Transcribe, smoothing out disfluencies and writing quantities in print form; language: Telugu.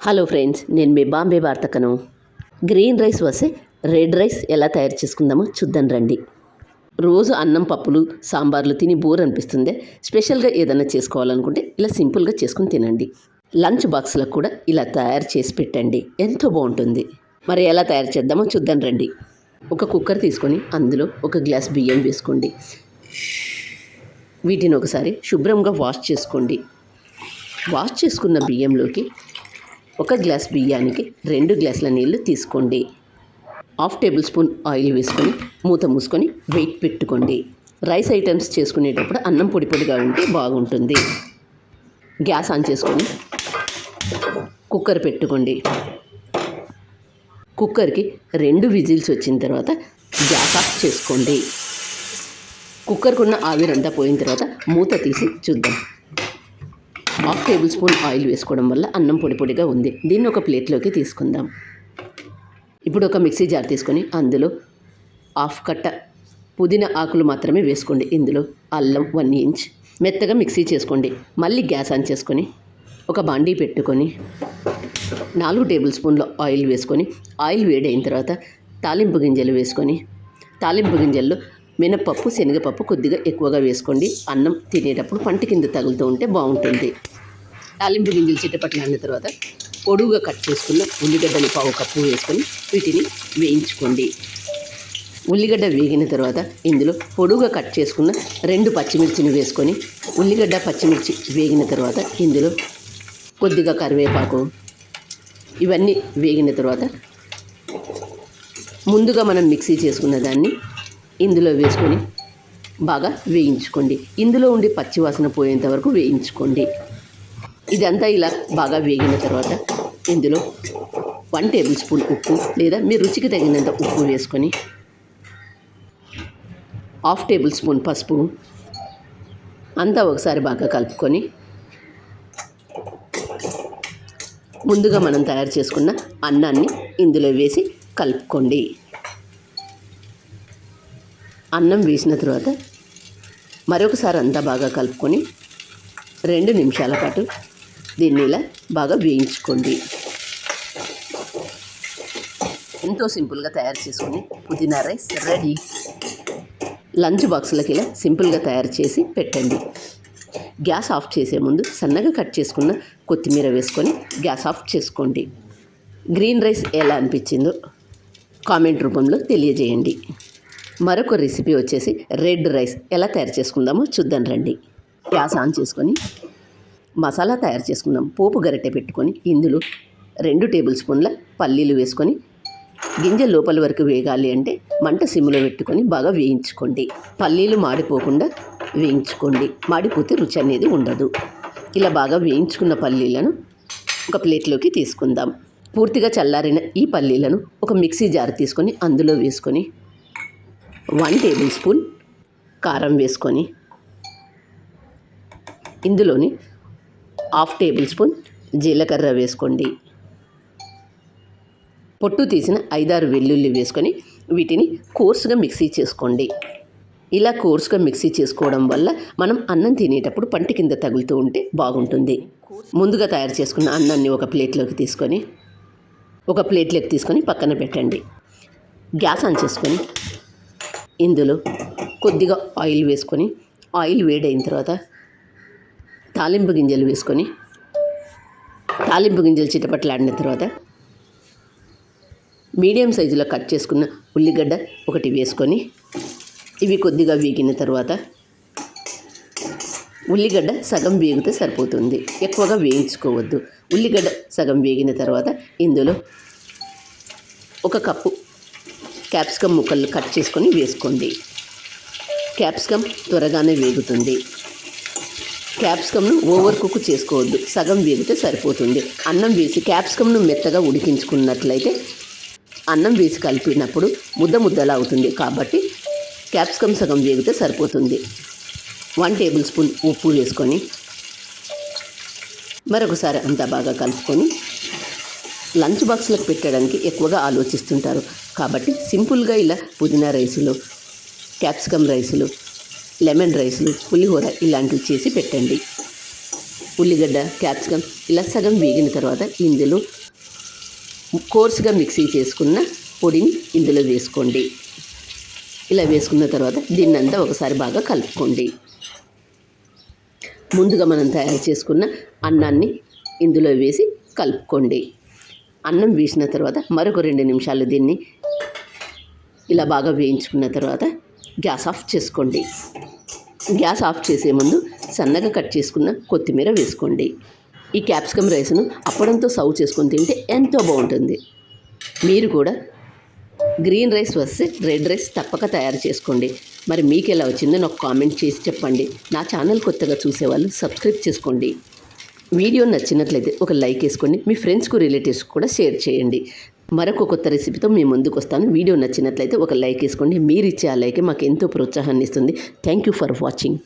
హలో ఫ్రెండ్స్, నేను మీ బాంబే వార్తకను. గ్రీన్ రైస్ వస్తే రెడ్ రైస్ ఎలా తయారు చేసుకుందామో చూద్దాం రండి. రోజు అన్నం పప్పులు సాంబార్లు తిని బోర్ అనిపిస్తుంది. స్పెషల్గా ఏదైనా చేసుకోవాలనుకుంటే ఇలా సింపుల్గా చేసుకుని తినండి. లంచ్ బాక్స్లకు కూడా ఇలా తయారు చేసి పెట్టండి, ఎంతో బాగుంటుంది. మరి ఎలా తయారు చేద్దామో చూద్దాం రండి. ఒక కుక్కర్ తీసుకొని అందులో ఒక గ్లాస్ బియ్యం వేసుకోండి. వీటిని ఒకసారి శుభ్రంగా వాష్ చేసుకోండి. వాష్ చేసుకున్న బియ్యంలోకి ఒక గ్లాస్ బియ్యానికి 2 గ్లాసుల నీళ్లు తీసుకోండి. 1/2 టేబుల్ స్పూన్ ఆయిల్ వేసుకొని మూత మూసుకొని వెయిట్ పెట్టుకోండి. రైస్ ఐటమ్స్ చేసుకునేటప్పుడు అన్నం పొడి పొడిగా ఉంటే బాగుంటుంది. గ్యాస్ ఆన్ చేసుకొని కుక్కర్ పెట్టుకోండి. కుక్కర్కి 2 విజిల్స్ వచ్చిన తర్వాత గ్యాస్ ఆఫ్ చేసుకోండి. కుక్కర్కున్న ఆవిరంతా పోయిన తర్వాత మూత తీసి చూద్దాం. 1/2 టేబుల్ స్పూన్ ఆయిల్ వేసుకోవడం వల్ల అన్నం పొడి పొడిగా ఉంది. దీన్ని ఒక ప్లేట్లోకి తీసుకుందాం. ఇప్పుడు ఒక మిక్సీ జార్ తీసుకొని అందులో 1/2 కట్ట పుదీనా ఆకులు మాత్రమే వేసుకోండి. ఇందులో అల్లం 1 ఇంచ్ మెత్తగా మిక్సీ చేసుకోండి. మళ్ళీ గ్యాస్ ఆన్ చేసుకొని ఒక బాండీ పెట్టుకొని 4 టేబుల్ స్పూన్ల ఆయిల్ వేసుకొని ఆయిల్ వేడైన తర్వాత తాలింపు గింజలు వేసుకొని తాలింపు గింజల్లో మినపప్పు శనగపప్పు కొద్దిగా ఎక్కువగా వేసుకోండి. అన్నం తినేటప్పుడు పంట కింద తగులుతూ ఉంటే బాగుంటుంది. తాలింపు గింజలు చిట్టపట్లాడిన తర్వాత పొడుగుగా కట్ చేసుకున్న ఉల్లిగడ్డలు 1/2 కప్పు వేసుకొని వీటిని వేయించుకోండి. ఉల్లిగడ్డ వేగిన తర్వాత ఇందులో పొడుగుగా కట్ చేసుకున్న 2 పచ్చిమిర్చిని వేసుకొని ఉల్లిగడ్డ పచ్చిమిర్చి వేగిన తర్వాత ఇందులో కొద్దిగా కరివేపాకు ఇవన్నీ వేగిన తర్వాత ముందుగా మనం మిక్సీ చేసుకున్న దాన్ని ఇందులో వేసుకొని బాగా వేయించుకోండి. ఇందులో ఉండి పచ్చివాసన పోయేంత వరకు వేయించుకోండి. ఇదంతా ఇలా బాగా వేగిన తర్వాత ఇందులో 1 టేబుల్ స్పూన్ ఉప్పు లేదా మీ రుచికి తగినంత ఉప్పు వేసుకొని 1/2 టేబుల్ స్పూన్ పసుపు అంతా ఒకసారి బాగా కలుపుకొని ముందుగా మనం తయారు చేసుకున్న అన్నాన్ని ఇందులో వేసి కలుపుకోండి. అన్నం వేసిన తర్వాత మరొకసారి అంతా బాగా కలుపుకొని 2 నిమిషాల పాటు దీన్ని ఇలా బాగా వేయించుకోండి. ఎంతో సింపుల్గా తయారు చేసుకుని పుదీనా రైస్ రెడీ. లంచ్ బాక్సులకి ఇలా సింపుల్గా తయారు చేసి పెట్టండి. గ్యాస్ ఆఫ్ చేసే ముందు సన్నగా కట్ చేసుకున్న కొత్తిమీర వేసుకొని గ్యాస్ ఆఫ్ చేసుకోండి. గ్రీన్ రైస్ ఎలా అనిపించిందో కామెంట్ రూపంలో తెలియజేయండి. మరొక రెసిపీ వచ్చేసి రెడ్ రైస్ ఎలా తయారు చేసుకుందామో చూద్దాం రండి. గ్యాస్ ఆన్ చేసుకొని మసాలా తయారు చేసుకుందాం. పోపు గరిటె పెట్టుకొని ఇందులో 2 టేబుల్ స్పూన్ల పల్లీలు వేసుకొని గింజ లోపల వరకు వేగాలి అంటే మంట సిమ్లో పెట్టుకొని బాగా వేయించుకోండి. పల్లీలు మాడిపోకుండా వేయించుకోండి. మాడిపోతే రుచి అనేది ఉండదు. ఇలా బాగా వేయించుకున్న పల్లీలను ఒక ప్లేట్లోకి తీసుకుందాం. పూర్తిగా చల్లారిన ఈ పల్లీలను ఒక మిక్సీ జార్ తీసుకొని అందులో వేసుకొని 1 టేబుల్ స్పూన్ కారం వేసుకొని ఇందులోని 1/2 టేబుల్ స్పూన్ జీలకర్ర వేసుకోండి. పొట్టు తీసిన 5-6 వెల్లుల్లి వేసుకొని వీటిని కోర్సుగా మిక్సీ చేసుకోండి. ఇలా కోర్సుగా మిక్సీ చేసుకోవడం వల్ల మనం అన్నం తినేటప్పుడు పంట కింద తగులుతూ ఉంటే బాగుంటుంది. ముందుగా తయారు చేసుకున్న అన్నాన్ని ఒక ప్లేట్లోకి తీసుకొని పక్కన పెట్టండి. గ్యాస్ ఆన్ చేసుకొని ఇందులో కొద్దిగా ఆయిల్ వేసుకొని ఆయిల్ వేడైన తర్వాత తాలింపు గింజలు వేసుకొని తాలింపు గింజలు చిటపట్లాడిన తర్వాత మీడియం సైజులో కట్ చేసుకున్న ఉల్లిగడ్డ ఒకటి వేసుకొని ఇవి కొద్దిగా వేగిన తర్వాత ఉల్లిగడ్డ సగం వేగితే సరిపోతుంది, ఎక్కువగా వేయించుకోవద్దు. ఉల్లిగడ్డ సగం వేగిన తర్వాత ఇందులో 1 కప్పు క్యాప్సికమ్ ముక్కలు కట్ చేసుకొని వేసుకోండి. క్యాప్సికమ్ త్వరగానే వేగుతుంది. క్యాప్సికమ్ను ఓవర్ కుక్ చేసుకోవద్దు, సగం వేగితే సరిపోతుంది. అన్నం వేసి క్యాప్సికమ్ను మెత్తగా ఉడికించుకున్నట్లయితే అన్నం వేసి కలిపినప్పుడు ముద్దలా అవుతుంది. కాబట్టి క్యాప్సికమ్ సగం వేగితే సరిపోతుంది. 1 టేబుల్ స్పూన్ ఉప్పు వేసుకొని మరొకసారి అంతా బాగా కలుపుకొని లంచ్ బాక్స్లకు పెట్టడానికి ఎక్కువగా ఆలోచిస్తుంటారు. కాబట్టి సింపుల్గా ఇలా పుదీనా రైసులు, క్యాప్సికమ్ రైసులు, లెమన్ రైసులు, పులిహోర ఇలాంటివి చేసి పెట్టండి. ఉల్లిగడ్డ, క్యాప్సికమ్ ఇలా సగం వేగిన తర్వాత ఇందులో కోర్సుగా మిక్సీ చేసుకున్న పొడిని ఇందులో వేసుకోండి. ఇలా వేసుకున్న తర్వాత దీన్నంతా ఒకసారి బాగా కలుపుకోండి. ముందుగా మనం తయారు చేసుకున్న అన్నాన్ని ఇందులో వేసి కలుపుకోండి. అన్నం వేసిన తర్వాత మరొక 2 నిమిషాలు దీన్ని ఇలా బాగా వేయించుకున్న తర్వాత గ్యాస్ ఆఫ్ చేసుకోండి. గ్యాస్ ఆఫ్ చేసే ముందు సన్నగా కట్ చేసుకున్న కొత్తిమీర వేసుకోండి. ఈ క్యాప్సికమ్ రైస్ను అప్పడంతో సర్వ్ చేసుకొని తింటే ఎంతో బాగుంటుంది. మీరు కూడా గ్రీన్ రైస్ వస్తే రెడ్ రైస్ తప్పక తయారు చేసుకోండి. మరి మీకు ఎలా వచ్చిందో నాకు కామెంట్ చేసి చెప్పండి. నా ఛానల్ కొత్తగా చూసేవాళ్ళు సబ్స్క్రైబ్ చేసుకోండి. వీడియో నచ్చినట్లయితే ఒక లైక్ వేసుకోండి. మీ ఫ్రెండ్స్కు రిలేటివ్స్కి కూడా షేర్ చేయండి. మరొక కొత్త రెసిపీతో మీ ముందుకు వస్తాను. వీడియో నచ్చినట్లయితే ఒక లైక్ వేసుకోండి. మీరు ఇచ్చే ఆ లైకే మాకు ఎంతో ప్రోత్సాహాన్ని ఇస్తుంది. Thank you for watching.